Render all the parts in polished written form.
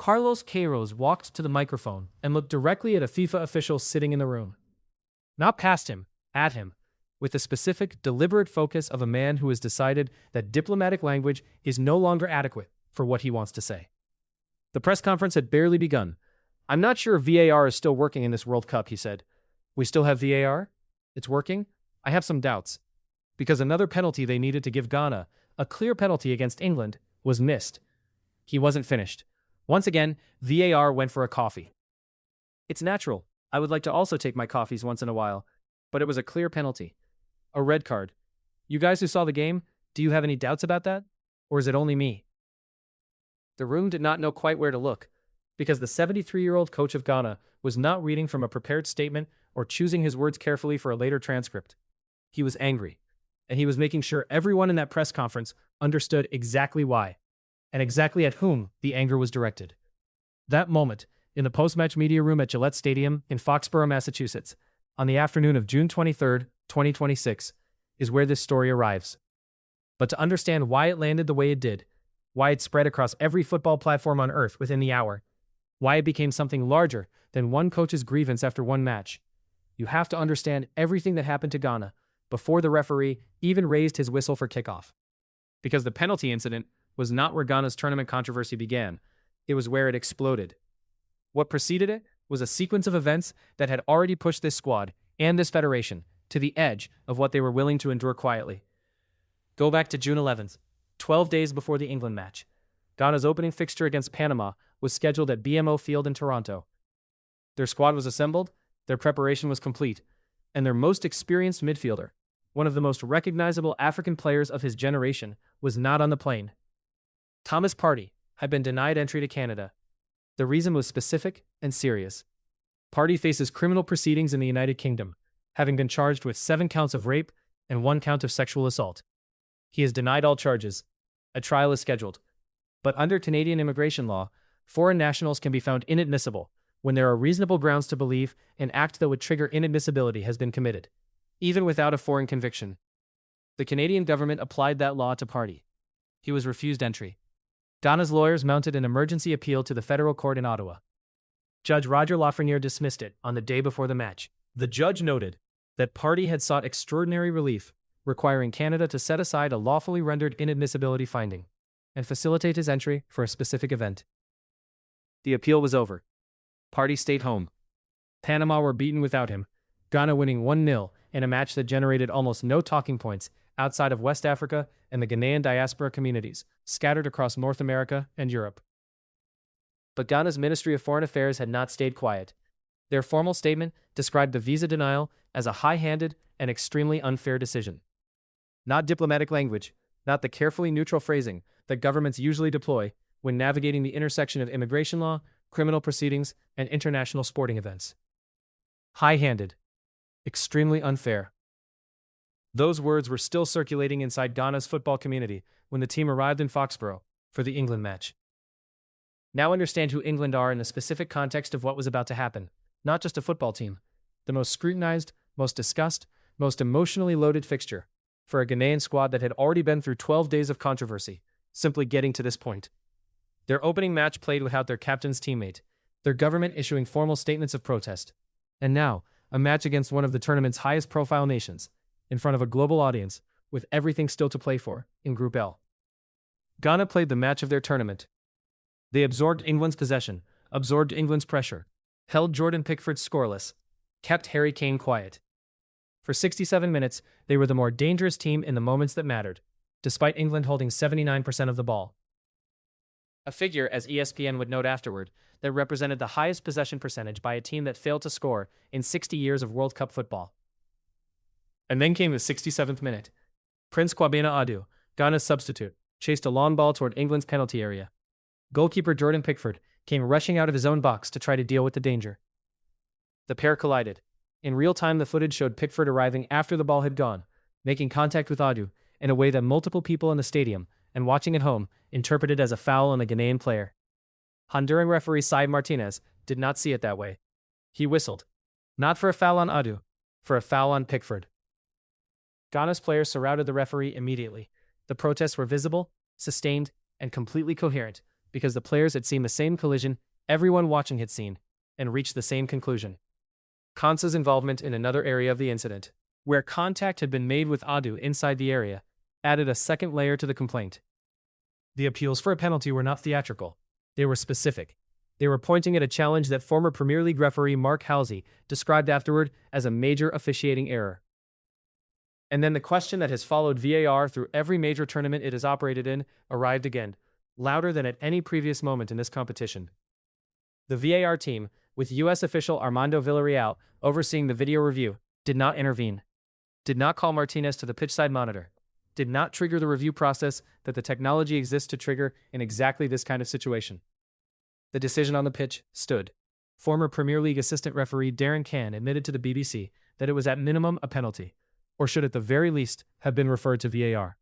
Carlos Queiroz walked to the microphone and looked directly at a FIFA official sitting in the room. Not past him, at him, with the specific, deliberate focus of a man who has decided that diplomatic language is no longer adequate for what he wants to say. The press conference had barely begun. "I'm not sure if VAR is still working in this World Cup," he said. "We still have VAR? It's working? I have some doubts." Because another penalty they needed to give Ghana, a clear penalty against England, was missed. He wasn't finished. Once again, VAR went for a coffee. "It's natural. I would like to also take my coffees once in a while, but it was a clear penalty. A red card. You guys who saw the game, do you have any doubts about that? Or is it only me?" The room did not know quite where to look, because the 73-year-old coach of Ghana was not reading from a prepared statement or choosing his words carefully for a later transcript. He was angry, and he was making sure everyone in that press conference understood exactly why, and exactly at whom the anger was directed. That moment, in the post-match media room at Gillette Stadium in Foxborough, Massachusetts, on the afternoon of June 23, 2026, is where this story arrives. But to understand why it landed the way it did, why it spread across every football platform on earth within the hour, why it became something larger than one coach's grievance after one match, you have to understand everything that happened to Ghana before the referee even raised his whistle for kickoff. Because the penalty incident was not where Ghana's tournament controversy began, it was where it exploded. What preceded it was a sequence of events that had already pushed this squad and this federation to the edge of what they were willing to endure quietly. Go back to June 11th, 12 days before the England match. Ghana's opening fixture against Panama was scheduled at BMO Field in Toronto. Their squad was assembled, their preparation was complete, and their most experienced midfielder, one of the most recognizable African players of his generation, was not on the plane. Thomas Partey had been denied entry to Canada. The reason was specific and serious. Partey faces criminal proceedings in the United Kingdom, having been charged with 7 counts of rape and 1 count of sexual assault. He is denied all charges. A trial is scheduled. But under Canadian immigration law, foreign nationals can be found inadmissible when there are reasonable grounds to believe an act that would trigger inadmissibility has been committed, even without a foreign conviction. The Canadian government applied that law to Partey. He was refused entry. Ghana's lawyers mounted an emergency appeal to the federal court in Ottawa. Judge Roger Lafreniere dismissed it on the day before the match. The judge noted that Partey had sought extraordinary relief, requiring Canada to set aside a lawfully rendered inadmissibility finding and facilitate his entry for a specific event. The appeal was over. Partey stayed home. Panama were beaten without him, Ghana winning 1-0 in a match that generated almost no talking points outside of West Africa and the Ghanaian diaspora communities scattered across North America and Europe. But Ghana's Ministry of Foreign Affairs had not stayed quiet. Their formal statement described the visa denial as a high-handed and extremely unfair decision. Not diplomatic language, not the carefully neutral phrasing that governments usually deploy when navigating the intersection of immigration law, criminal proceedings, and international sporting events. High-handed. Extremely unfair. Those words were still circulating inside Ghana's football community when the team arrived in Foxborough for the England match. Now understand who England are in the specific context of what was about to happen. Not just a football team. The most scrutinized, most discussed, most emotionally loaded fixture for a Ghanaian squad that had already been through 12 days of controversy, simply getting to this point. Their opening match played without their captain's teammate, their government issuing formal statements of protest. And now, a match against one of the tournament's highest-profile nations, in front of a global audience, with everything still to play for in Group L. Ghana played the match of their tournament. They absorbed England's possession, absorbed England's pressure, held Jordan Pickford scoreless, kept Harry Kane quiet. For 67 minutes, they were the more dangerous team in the moments that mattered, despite England holding 79% of the ball. A figure, as ESPN would note afterward, that represented the highest possession percentage by a team that failed to score in 60 years of World Cup football. And then came the 67th minute. Prince Kwabena Adu, Ghana's substitute, chased a long ball toward England's penalty area. Goalkeeper Jordan Pickford came rushing out of his own box to try to deal with the danger. The pair collided. In real time, the footage showed Pickford arriving after the ball had gone, making contact with Adu in a way that multiple people in the stadium and watching at home interpreted as a foul on the Ghanaian player. Honduran referee Saib Martinez did not see it that way. He whistled. Not for a foul on Adu, for a foul on Pickford. Ghana's players surrounded the referee immediately. The protests were visible, sustained, and completely coherent, because the players had seen the same collision everyone watching had seen, and reached the same conclusion. Kansa's involvement in another area of the incident, where contact had been made with Adu inside the area, added a second layer to the complaint. The appeals for a penalty were not theatrical. They were specific. They were pointing at a challenge that former Premier League referee Mark Halsey described afterward as a major officiating error. And then the question that has followed VAR through every major tournament it has operated in arrived again, louder than at any previous moment in this competition. The VAR team, with U.S. official Armando Villarreal overseeing the video review, did not intervene, did not call Martinez to the pitchside monitor, did not trigger the review process that the technology exists to trigger in exactly this kind of situation. The decision on the pitch stood. Former Premier League assistant referee Darren Cann admitted to the BBC that it was at minimum a penalty, or should at the very least have been referred to VAR.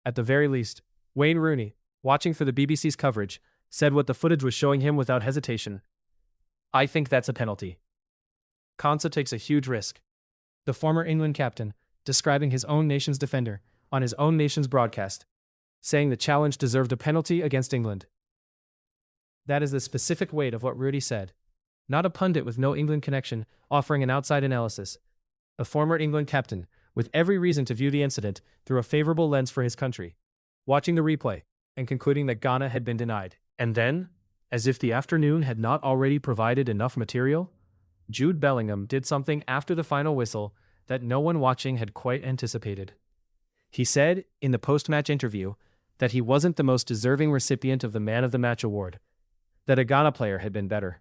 At the very least, Wayne Rooney, watching for the BBC's coverage, said what the footage was showing him without hesitation. "I think that's a penalty." Kansa takes a huge risk. The former England captain, describing his own nation's defender on his own nation's broadcast, saying the challenge deserved a penalty against England. That is the specific weight of what Rudy said. Not a pundit with no England connection offering an outside analysis. A former England captain, with every reason to view the incident through a favorable lens for his country, watching the replay and concluding that Ghana had been denied. And then, as if the afternoon had not already provided enough material, Jude Bellingham did something after the final whistle that no one watching had quite anticipated. He said, in the post-match interview, that he wasn't the most deserving recipient of the Man of the Match award, that a Ghana player had been better.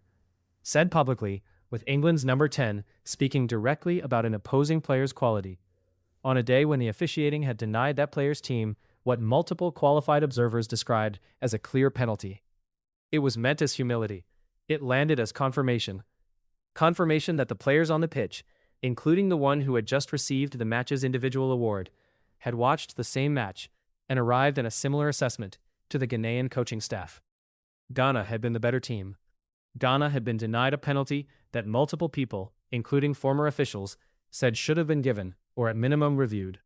Said publicly, with England's number 10 speaking directly about an opposing player's quality, on a day when the officiating had denied that player's team what multiple qualified observers described as a clear penalty. It was meant as humility. It landed as confirmation. Confirmation that the players on the pitch, including the one who had just received the match's individual award, had watched the same match and arrived at a similar assessment to the Ghanaian coaching staff. Ghana had been the better team. Ghana had been denied a penalty that multiple people, including former officials, said should have been given or at minimum reviewed.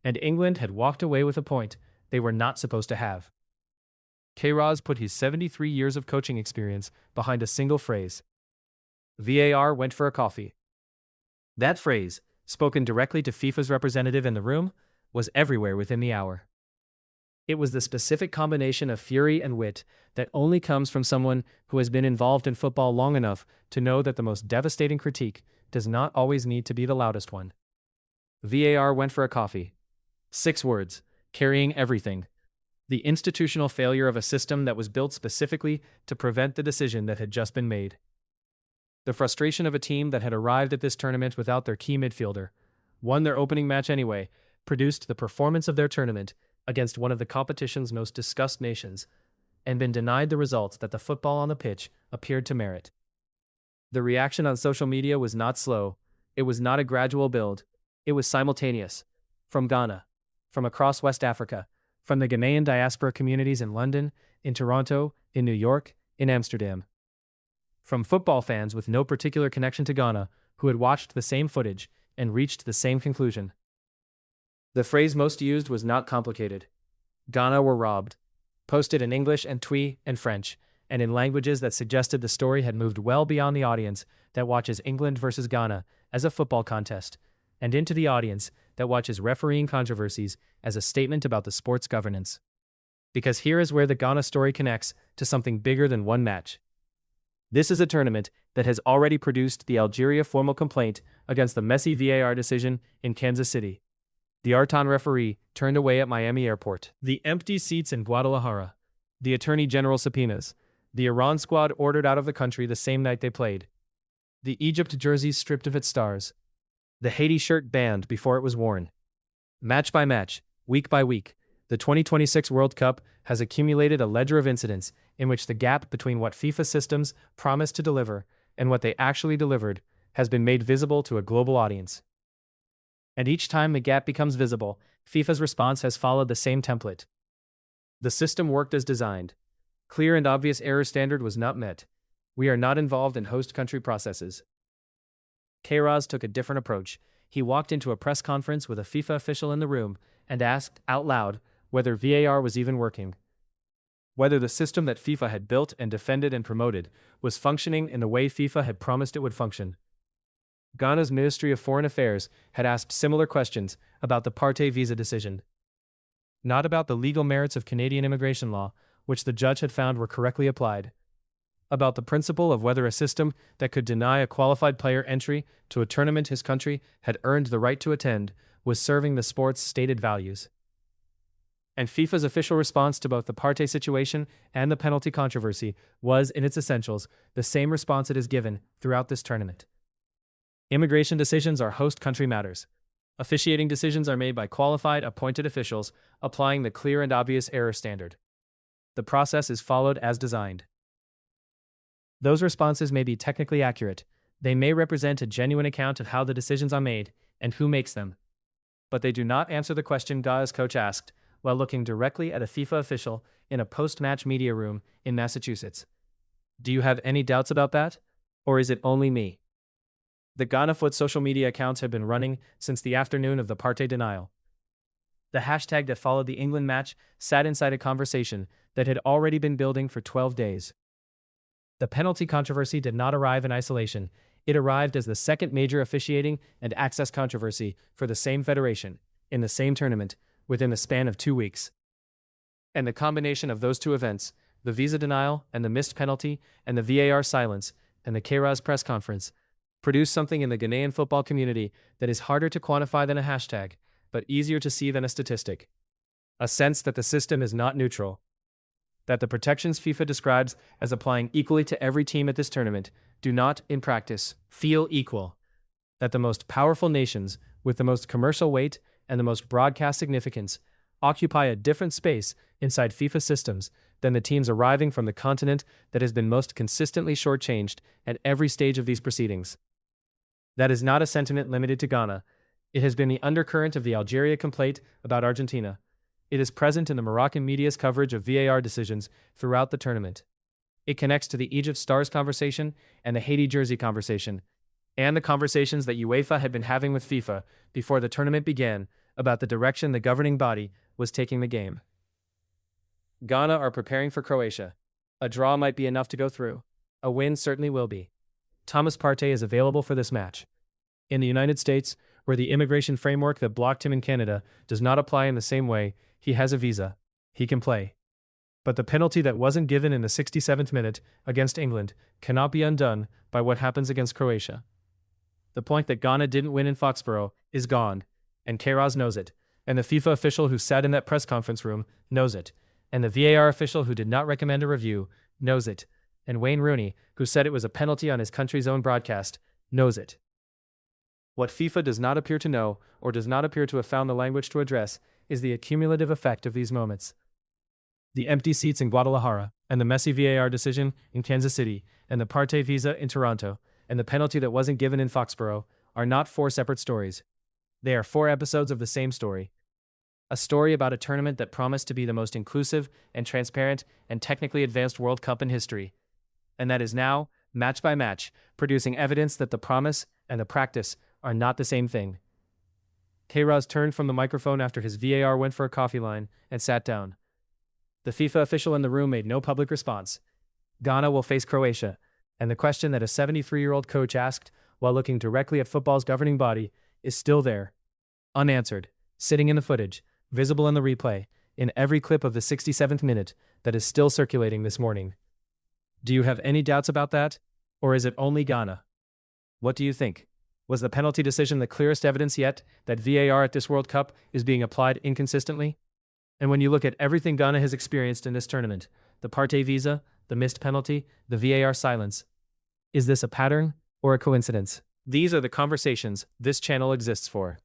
And England had walked away with a point they were not supposed to have. Queiroz put his 73 years of coaching experience behind a single phrase. VAR went for a coffee. That phrase, spoken directly to FIFA's representative in the room, was everywhere within the hour. It was the specific combination of fury and wit that only comes from someone who has been involved in football long enough to know that the most devastating critique does not always need to be the loudest one. VAR went for a coffee. 6 words, carrying everything. The institutional failure of a system that was built specifically to prevent the decision that had just been made. The frustration of a team that had arrived at this tournament without their key midfielder, won their opening match anyway, produced the performance of their tournament against one of the competition's most discussed nations, and been denied the results that the football on the pitch appeared to merit. The reaction on social media was not slow. It was not a gradual build. It was simultaneous. From Ghana, from across West Africa, from the Ghanaian diaspora communities in London, in Toronto, in New York, in Amsterdam. From football fans with no particular connection to Ghana who had watched the same footage and reached the same conclusion. The phrase most used was not complicated. Ghana were robbed. Posted in English and Twi and French, and in languages that suggested the story had moved well beyond the audience that watches England versus Ghana as a football contest, and into the audience that watches refereeing controversies as a statement about the sport's governance. Because here is where the Ghana story connects to something bigger than one match. This is a tournament that has already produced the Algeria formal complaint against the messy VAR decision in Kansas City. The Arton referee turned away at Miami Airport. The empty seats in Guadalajara. The Attorney General subpoenas. The Iran squad ordered out of the country the same night they played. The Egypt jerseys stripped of its stars. The Haiti shirt banned before it was worn. Match by match, week by week, the 2026 World Cup has accumulated a ledger of incidents in which the gap between what FIFA systems promised to deliver and what they actually delivered has been made visible to a global audience. And each time the gap becomes visible, FIFA's response has followed the same template. The system worked as designed. Clear and obvious error standard was not met. We are not involved in host country processes. Queiroz took a different approach. He walked into a press conference with a FIFA official in the room and asked, out loud, whether VAR was even working. Whether the system that FIFA had built and defended and promoted was functioning in the way FIFA had promised it would function. Ghana's Ministry of Foreign Affairs had asked similar questions about the Partey visa decision. Not about the legal merits of Canadian immigration law, which the judge had found were correctly applied. About the principle of whether a system that could deny a qualified player entry to a tournament his country had earned the right to attend was serving the sport's stated values. And FIFA's official response to both the Partey situation and the penalty controversy was, in its essentials, the same response it has given throughout this tournament. Immigration decisions are host country matters. Officiating decisions are made by qualified, appointed officials, applying the clear and obvious error standard. The process is followed as designed. Those responses may be technically accurate. They may represent a genuine account of how the decisions are made and who makes them. But they do not answer the question Ghana's coach asked while looking directly at a FIFA official in a post-match media room in Massachusetts. Do you have any doubts about that? Or is it only me? The Ghana Foot social media accounts have been running since the afternoon of the Partey denial. The hashtag that followed the England match sat inside a conversation that had already been building for 12 days. The penalty controversy did not arrive in isolation. It arrived as the second major officiating and access controversy for the same federation, in the same tournament, within the span of 2 weeks. And the combination of those two events, the visa denial and the missed penalty and the VAR silence and the Kairos press conference, produced something in the Ghanaian football community that is harder to quantify than a hashtag, but easier to see than a statistic. A sense that the system is not neutral. That the protections FIFA describes as applying equally to every team at this tournament do not, in practice, feel equal. That the most powerful nations, with the most commercial weight and the most broadcast significance, occupy a different space inside FIFA systems than the teams arriving from the continent that has been most consistently shortchanged at every stage of these proceedings. That is not a sentiment limited to Ghana. It has been the undercurrent of the Algeria complaint about Argentina. It is present in the Moroccan media's coverage of VAR decisions throughout the tournament. It connects to the Egypt Stars conversation and the Haiti jersey conversation, and the conversations that UEFA had been having with FIFA before the tournament began about the direction the governing body was taking the game. Ghana are preparing for Croatia. A draw might be enough to go through. A win certainly will be. Thomas Partey is available for this match. In the United States, where the immigration framework that blocked him in Canada does not apply in the same way, he has a visa. He can play. But the penalty that wasn't given in the 67th minute against England cannot be undone by what happens against Croatia. The point that Ghana didn't win in Foxborough is gone, and Kairos knows it, and the FIFA official who sat in that press conference room knows it, and the VAR official who did not recommend a review knows it, and Wayne Rooney, who said it was a penalty on his country's own broadcast, knows it. What FIFA does not appear to know, or does not appear to have found the language to address, is the accumulative effect of these moments. The empty seats in Guadalajara, and the messy VAR decision in Kansas City, and the Partey visa in Toronto, and the penalty that wasn't given in Foxborough, are not 4 separate stories. They are 4 episodes of the same story. A story about a tournament that promised to be the most inclusive and transparent and technically advanced World Cup in history. And that is now, match by match, producing evidence that the promise and the practice are not the same thing. Kairos turned from the microphone after his VAR went for a coffee line and sat down. The FIFA official in the room made no public response. Ghana will face Croatia, and the question that a 73-year-old coach asked while looking directly at football's governing body is still there, unanswered, sitting in the footage, visible in the replay, in every clip of the 67th minute that is still circulating this morning. Do you have any doubts about that? Or is it only Ghana? What do you think? Was the penalty decision the clearest evidence yet that VAR at this World Cup is being applied inconsistently? And when you look at everything Ghana has experienced in this tournament, the Partey visa, the missed penalty, the VAR silence, is this a pattern or a coincidence? These are the conversations this channel exists for.